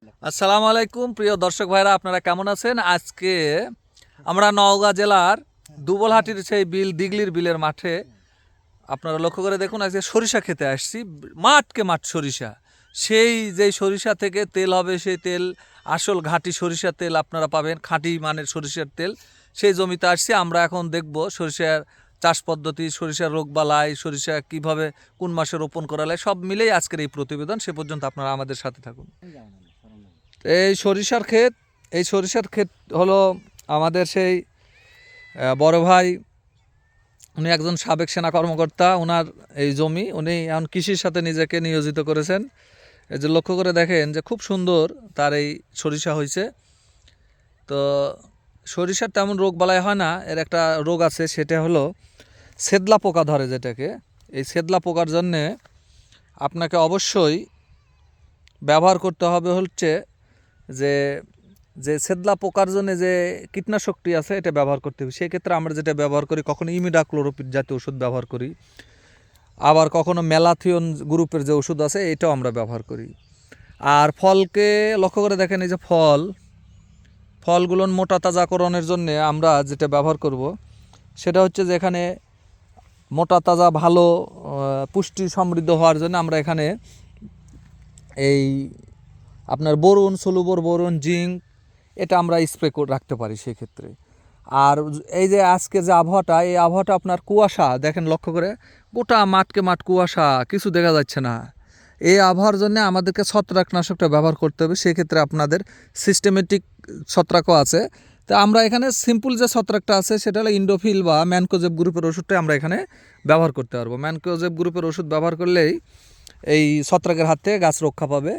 আসসালামু আলাইকুম প্রিয় দর্শক ভাইরা, আপনারা কেমন আছেন? আজকে আমরা নওগাঁ জেলার দুবলহাটির সেই দিগলির বিলের মাঠে আপনারা লক্ষ্য করে দেখুন, আজকে সরিষা খেতে আসছি। মাঠকে মাঠ সরিষা, সেই যেই সরিষা থেকে তেল হবে, সেই তেল আসল ঘাঁটি সরিষার তেল আপনারা পাবেন, খাঁটি মানের সরিষার তেল। সেই জমিতে আসছি আমরা, এখন দেখব সরিষার চাষ পদ্ধতি, সরিষার রোগবালাই, সরিষা কিভাবে কোন মাসে রোপণ করা যায়, সব মিলেই আজকের এই প্রতিবেদন। সে পর্যন্ত আপনারা আমাদের সাথে থাকুন। এই সরিষার ক্ষেত হলো আমাদের সেই বড় ভাই, উনি একজন সাবেক সেনা কর্মকর্তা। ওনার এই জমি, উনি এখন কৃষির সাথে নিজেকে নিয়োজিত করেছেন। এই যে লক্ষ্য করে দেখেন যে খুব সুন্দর তার এই সরিষা হয়েছে। তো সরিষার তেমন রোগ বালাই হয় না, এর একটা রোগ আছে, সেটা হলো সেদলা পোকা ধরে যেটাকে। এই সেদলা পোকার জন্যে আপনাকে অবশ্যই ব্যবহার করতে হবে হচ্ছে যে যে সেদলা পোকার জন্য যে কীটনাশকটি আছে এটা ব্যবহার করতে হবে। সেক্ষেত্রে আমরা যেটা ব্যবহার করি, কখনো ইমিডাক্লোরোপিড জাতীয় ওষুধ ব্যবহার করি, আবার কখনো ম্যালাথিয়ন গ্রুপের যে ওষুধ আছে এটাও আমরা ব্যবহার করি। আর ফলকে লক্ষ্য করে দেখেন, এই যে ফলগুলোর মোটা তাজাকরণের জন্য আমরা যেটা ব্যবহার করব সেটা হচ্ছে যে এখানে মোটা তাজা ভালো পুষ্টি সমৃদ্ধ হওয়ার জন্য আমরা এখানে এই আপনার বোরন, সলুবর বোরন, জিঙ্ক, এটা আমরা স্প্রে করে রাখতে পারি সেক্ষেত্রে। আর এই যে আজকে যে আবহাওয়াটা, এই আবহাওয়াটা আপনার কুয়াশা, দেখেন লক্ষ্য করে গোটা মাঠকে মাঠ কুয়াশা, কিছু দেখা যাচ্ছে না। এই আবহাওয়ার জন্য আমাদেরকে ছত্রাকনাশকটা ব্যবহার করতে হবে। সেক্ষেত্রে আপনাদের সিস্টেমেটিক ছত্রাকও আছে। তো আমরা এখানে সিম্পল যে ছত্রাকটা আছে সেটা হলো ইন্ডোফিল বা ম্যানকোজেব গ্রুপের ওষুধটাই আমরা এখানে ব্যবহার করতে পারবো। ম্যানকোজেব গ্রুপের ওষুধ ব্যবহার করলেই এই ছত্রাকের হাত থেকে গাছ রক্ষা পাবে।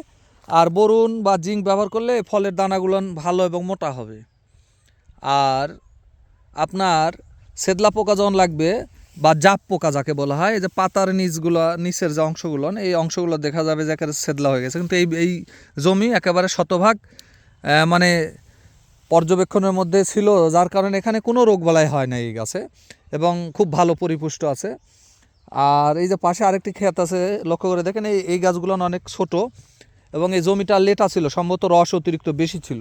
আর বোরন বা জিঙ্ক ব্যবহার করলে ফলের দানাগুলো ভালো এবং মোটা হবে। আর আপনার সেদলা পোকা যখন লাগবে বা জাপ পোকা যাকে বলা হয়, এই যে পাতার নিচের যে অংশগুলো, এই অংশগুলো দেখা যাবে যে একেবারে সেদলা হয়ে গেছে। কিন্তু এই জমি একেবারে শতভাগ মানে পর্যবেক্ষণের মধ্যে ছিল, যার কারণে এখানে কোনো রোগবালাই হয় না এই গাছে, এবং খুব ভালো পরিপুষ্ট আছে। আর এই যে পাশে আরেকটি ক্ষেত আছে, লক্ষ্য করে দেখেন এই গাছগুলো অনেক ছোট, এবং এই জমিটা লেটা ছিল, সম্ভবত রস অতিরিক্ত বেশি ছিল,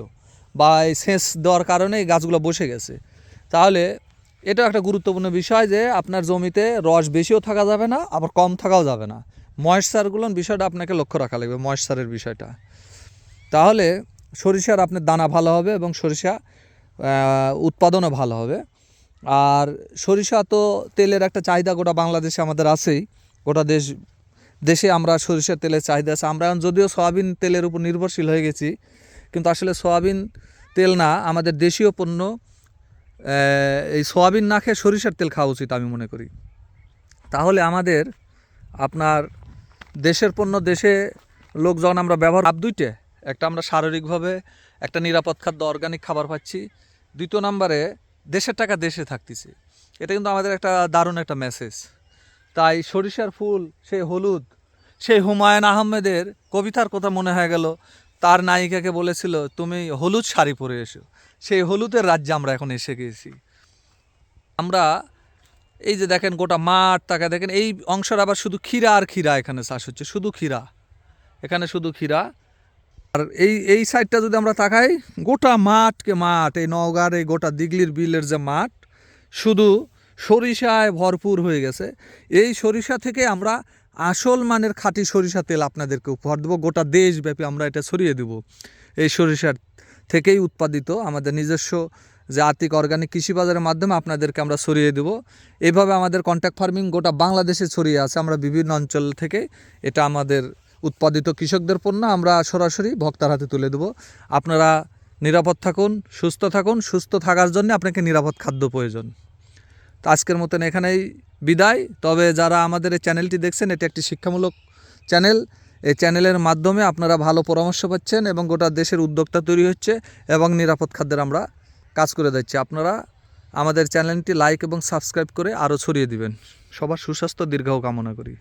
বা এই সেচ দেওয়ার কারণে এই গাছগুলো বসে গেছে। তাহলে এটাও একটা গুরুত্বপূর্ণ বিষয় যে আপনার জমিতে রস বেশিও থাকা যাবে না, আবার কম থাকাও যাবে না। ময়েশ্চারগুলোর বিষয়টা আপনাকে লক্ষ্য রাখা লাগবে, ময়েশ্চারের বিষয়টা। তাহলে সরিষার আপনার দানা ভালো হবে এবং সরিষা উৎপাদনও ভালো হবে। আর সরিষা তো তেলের একটা চাহিদা গোটা বাংলাদেশে আমাদের আছেই, গোটা দেশে আমরা সরিষার তেলের চাহিদা আছে। আমরা যদিও সয়াবিন তেলের উপর নির্ভরশীল হয়ে গেছি, কিন্তু আসলে সয়াবিন তেল না, আমাদের দেশীয় পণ্য, এই সয়াবিন না খেয়ে সরিষার তেল খাওয়া উচিত আমি মনে করি। তাহলে আমাদের আপনার দেশের পণ্য দেশে লোকজন আমরা ব্যবহার দুইটা, একটা আমরা শারীরিকভাবে একটা নিরাপদ খাদ্য অর্গানিক খাবার পাচ্ছি, দ্বিতীয় নম্বরে দেশের টাকা দেশে থাকতেছে। এটা কিন্তু আমাদের একটা দারুণ একটা মেসেজ। তাই সরিষার ফুল, সেই হলুদ, সেই হুমায়ুন আহমেদের কবিতার কথা মনে হয়ে গেল। তার নায়িকাকে বলেছিল তুমি হলুদ শাড়ি পরে এসো। সেই হলুদের রাজ্যে আমরা এখন এসে গেছি। আমরা এই যে দেখেন গোটা মাঠ তাকে দেখেন, এই অংশের আবার শুধু ক্ষীরা আর ক্ষীরা এখানে চাষ হচ্ছে, শুধু ক্ষীরা, এখানে শুধু ক্ষীরা। আর এই সাইডটা যদি আমরা তাকাই, গোটা মাঠকে মাঠ, এই নওগাঁর এই গোটা দিগলির বিলের যে মাঠ শুধু সরিষায় ভরপুর হয়ে গেছে। এই সরিষা থেকে আমরা আসল মানের খাঁটি সরিষা তেল আপনাদেরকে উপহার দেবো। গোটা দেশব্যাপী আমরা এটা ছড়িয়ে দেব। এই সরিষার থেকেই উৎপাদিত আমাদের নিজস্ব যে আর্থিক অর্গানিক কৃষি বাজারের মাধ্যমে আপনাদেরকে আমরা ছড়িয়ে দেব। এইভাবে আমাদের কন্ট্রাক্ট ফার্মিং গোটা বাংলাদেশে ছড়িয়ে আছে। আমরা বিভিন্ন অঞ্চল থেকে এটা আমাদের উৎপাদিত কৃষকদের পণ্য আমরা সরাসরি ভোক্তার হাতে তুলে দেব। আপনারা নিরাপদ থাকুন, সুস্থ থাকুন। সুস্থ থাকার জন্য আপনাকে নিরাপদ খাদ্য প্রয়োজন। তো আজকের মতন এখানেই বিদায়। তবে যারা আমাদের এই চ্যানেলটি দেখছেন, এটি একটি শিক্ষামূলক চ্যানেল। এই চ্যানেলের মাধ্যমে আপনারা ভালো পরামর্শ পাচ্ছেন এবং গোটা দেশের উদ্যোক্তা তৈরি হচ্ছে এবং নিরাপদ খাদ্যের আমরা কাজ করে দিচ্ছি। আপনারা আমাদের চ্যানেলটি লাইক এবং সাবস্ক্রাইব করে আরও ছড়িয়ে দিবেন। সবার সুস্বাস্থ্য দীর্ঘায়ু কামনা করি।